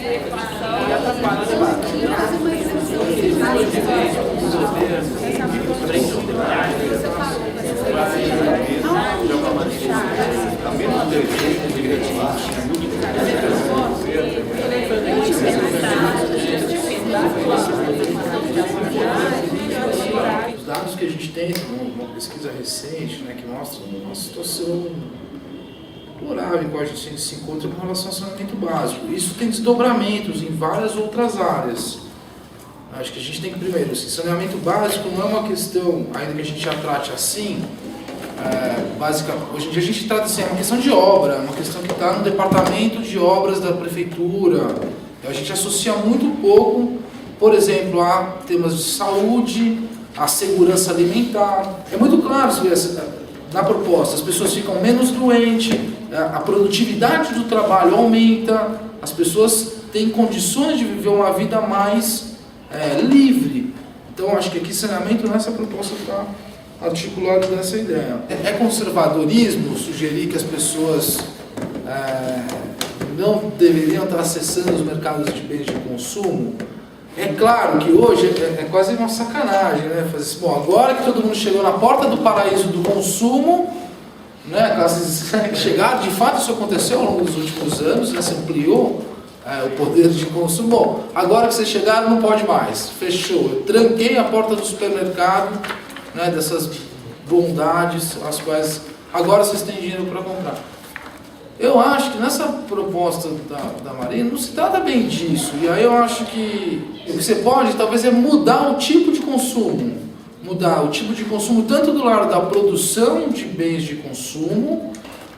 E atrapalha o debate. Os dados que a gente tem, uma pesquisa recente, né, que mostra uma situação deplorável em qual a gente se encontra com relação ao saneamento básico. Isso tem desdobramentos em várias outras áreas. Acho que a gente tem que, primeiro, assim, saneamento básico não é uma questão, ainda que a gente já trate assim, básica. Hoje em dia a gente trata assim, é uma questão de obra, uma questão que está no departamento de obras da prefeitura. A gente associa muito pouco, por exemplo, a temas de saúde, a segurança alimentar. É muito claro na proposta, as pessoas ficam menos doentes, a produtividade do trabalho aumenta, as pessoas têm condições de viver uma vida mais livre. Então acho que aqui saneamento nessa proposta está articulado dessa ideia. É conservadorismo sugerir que as pessoas não deveriam estar acessando os mercados de bens de consumo? É claro que hoje é quase uma sacanagem, né? Fazer assim, bom, agora que todo mundo chegou na porta do paraíso do consumo, né? Chegar, de fato isso aconteceu ao longo dos últimos anos, né? Se ampliou o poder de consumo. Bom, agora que vocês chegaram não pode mais, fechou. Eu tranquei a porta do supermercado, né? Dessas bondades, as quais agora vocês têm dinheiro para comprar. Eu acho que nessa proposta da Marina não se trata bem disso. E aí eu acho que o que você pode, talvez, é mudar o tipo de consumo. Mudar o tipo de consumo tanto do lado da produção de bens de consumo,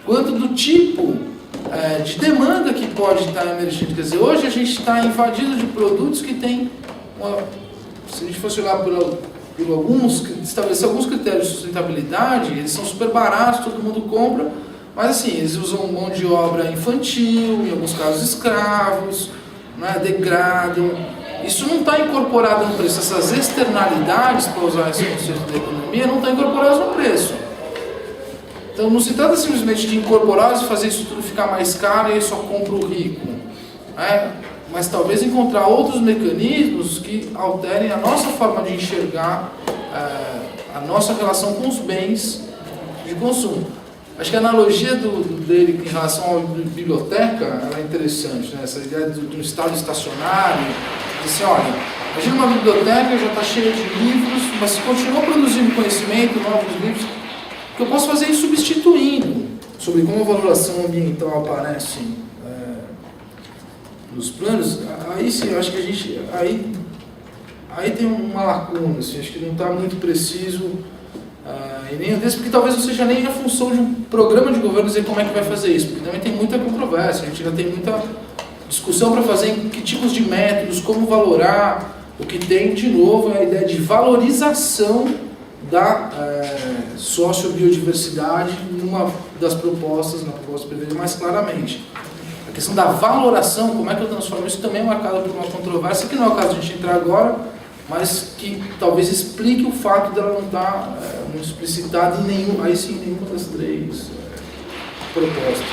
quanto do tipo de demanda que pode estar emergindo. Quer dizer, hoje a gente está invadido de produtos que têm, se a gente fosse olhar estabelecer alguns critérios de sustentabilidade, eles são super baratos, todo mundo compra, mas assim, eles usam mão de obra infantil, em alguns casos escravos, né, degradam. Isso não está incorporado no preço, essas externalidades, para usar esse conceito da economia, não estão incorporadas no preço. Então não se trata simplesmente de incorporar e fazer isso tudo ficar mais caro e aí só compra o rico. Mas talvez encontrar outros mecanismos que alterem a nossa forma de enxergar a nossa relação com os bens de consumo. Acho que a analogia dele em relação à biblioteca ela é interessante, né? Essa ideia de um estado estacionário, de assim, olha, imagina uma biblioteca já está cheia de livros, mas se continua produzindo conhecimento, novos livros, que eu posso fazer isso substituindo, sobre como a valoração ambiental aparece nos planos, aí sim, eu acho que a gente, aí tem uma lacuna, assim, acho que não está muito preciso, e nem desse, porque talvez não seja nem a função de um programa de governo dizer como é que vai fazer isso, porque também tem muita controvérsia, a gente já tem muita discussão para fazer em que tipos de métodos, como valorar, o que tem, de novo, é a ideia de valorização da sociobiodiversidade numa das propostas, na proposta prevista mais claramente. A questão da valoração, como é que eu transformo isso, também é marcado por uma controvérsia, que não é o caso de a gente entrar agora, mas que talvez explique o fato dela não estar muito explicitada em nenhuma das três propostas.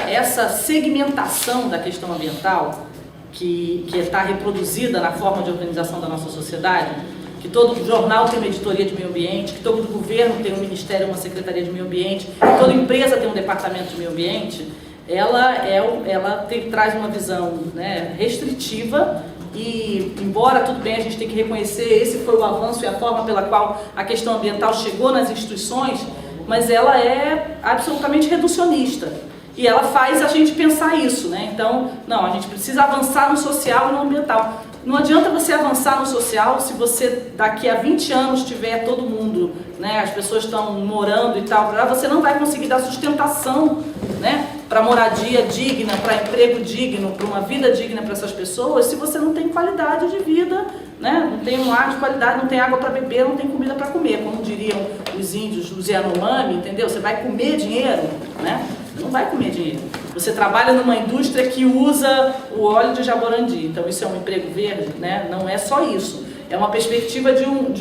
Essa segmentação da questão ambiental, que está reproduzida na forma de organização da nossa sociedade, que todo jornal tem uma editoria de meio ambiente, que todo governo tem um ministério, uma secretaria de meio ambiente, que toda empresa tem um departamento de meio ambiente, ela traz uma visão, né, restritiva. E, embora tudo bem, a gente tem que reconhecer, esse foi o avanço e a forma pela qual a questão ambiental chegou nas instituições, mas ela é absolutamente reducionista. E ela faz a gente pensar isso, né? Então, não, a gente precisa avançar no social e no ambiental. Não adianta você avançar no social se você daqui a 20 anos tiver todo mundo, né? As pessoas estão morando e tal, você não vai conseguir dar sustentação, né? Para moradia digna, para emprego digno, para uma vida digna para essas pessoas, se você não tem qualidade de vida, né? Não tem um ar de qualidade, não tem água para beber, não tem comida para comer, como diriam os índios, os Yanomami, entendeu? Você vai comer dinheiro, né? Você não vai comer dinheiro. Você trabalha numa indústria que usa o óleo de jaborandi, então isso é um emprego verde, né? Não é só isso. É uma perspectiva de um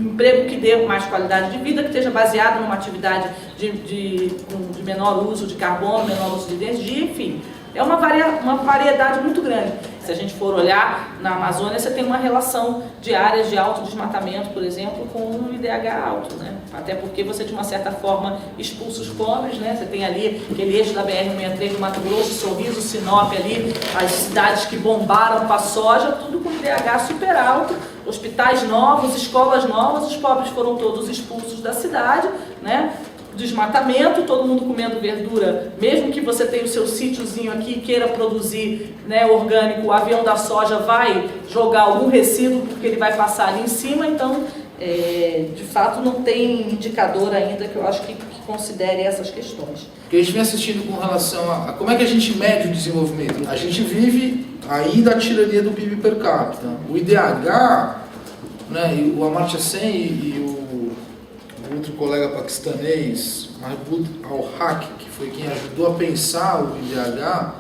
emprego que dê mais qualidade de vida, que esteja baseado numa atividade de menor uso de carbono, menor uso de energia, enfim. É uma variedade muito grande. Se a gente for olhar na Amazônia, você tem uma relação de áreas de alto desmatamento, por exemplo, com um IDH alto, né? Até porque você, de uma certa forma, expulsa os pobres, né? Você tem ali aquele eixo da BR-163 do Mato Grosso, Sorriso, Sinop ali, as cidades que bombaram com a soja, tudo com IDH super alto, hospitais novos, escolas novas, os pobres foram todos expulsos da cidade, né? Desmatamento, todo mundo comendo verdura, mesmo que você tenha o seu sítiozinho aqui e queira produzir, né, orgânico, o avião da soja vai jogar algum resíduo porque ele vai passar ali em cima, então, de fato, não tem indicador ainda que eu acho que considere essas questões. O que a gente vem assistindo com relação a como é que a gente mede o desenvolvimento? A gente vive ainda a tirania do PIB per capita. O IDH, né, e o Amartya Sen e o outro colega paquistanês, Mahbub al-Haq, que foi quem ajudou a pensar o IDH,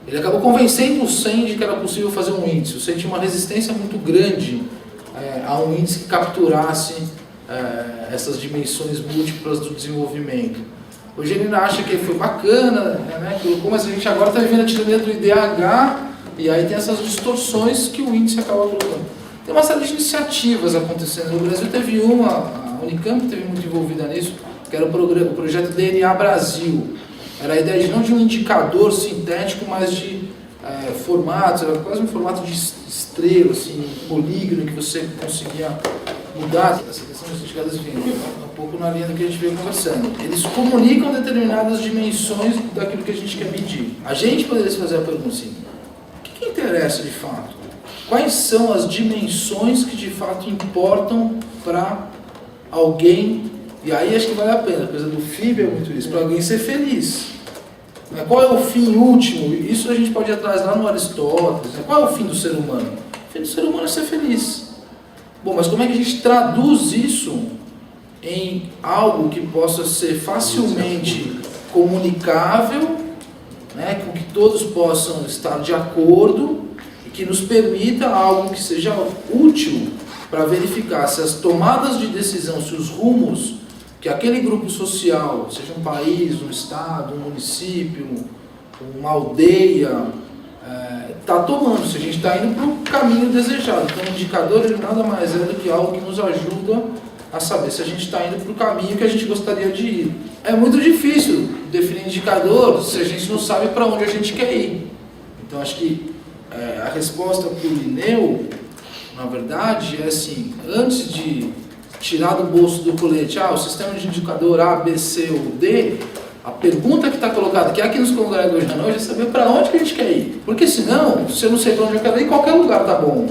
ele acabou convencendo o Sen de que era possível fazer um índice. O Sen tinha uma resistência muito grande a um índice que capturasse essas dimensões múltiplas do desenvolvimento. Hoje ele ainda acha que foi bacana, né, colocou, mas a gente agora está vivendo a tirania do IDH e aí tem essas distorções que o índice acaba colocando. Tem uma série de iniciativas acontecendo. No Brasil teve a Unicamp teve muito envolvida nisso, que era o projeto DNA Brasil. Era a ideia não de um indicador sintético, mas de formatos, era quase um formato de estrela, assim, polígono, que você conseguia mudar. Essa questão dos indicados, enfim, um pouco na linha do que a gente veio conversando. Eles comunicam determinadas dimensões daquilo que a gente quer medir. A gente poderia se fazer a pergunta assim, o que interessa de fato? Quais são as dimensões que de fato importam para alguém, e aí acho que vale a pena, a coisa do FIB é muito isso, para alguém ser feliz. Qual é o fim último? Isso a gente pode ir atrás lá no Aristóteles. Qual é o fim do ser humano? O fim do ser humano é ser feliz. Bom, mas como é que a gente traduz isso em algo que possa ser facilmente comunicável, né, com que todos possam estar de acordo e que nos permita algo que seja útil para verificar se as tomadas de decisão, se os rumos que aquele grupo social, seja um país, um estado, um município, uma aldeia, está tomando, se a gente está indo para o caminho desejado. Então o indicador ele nada mais é do que algo que nos ajuda a saber se a gente está indo para o caminho que a gente gostaria de ir. É muito difícil definir indicador se a gente não sabe para onde a gente quer ir. Então acho que a resposta para o Linneu, na verdade, é assim, antes de tirar do bolso do colete, o sistema de indicador A, B, C ou D, a pergunta que está colocada, que é aqui nos congressos hoje à noite, é saber para onde que a gente quer ir. Porque senão, se eu não sei para onde eu quero ir, qualquer lugar tá bom.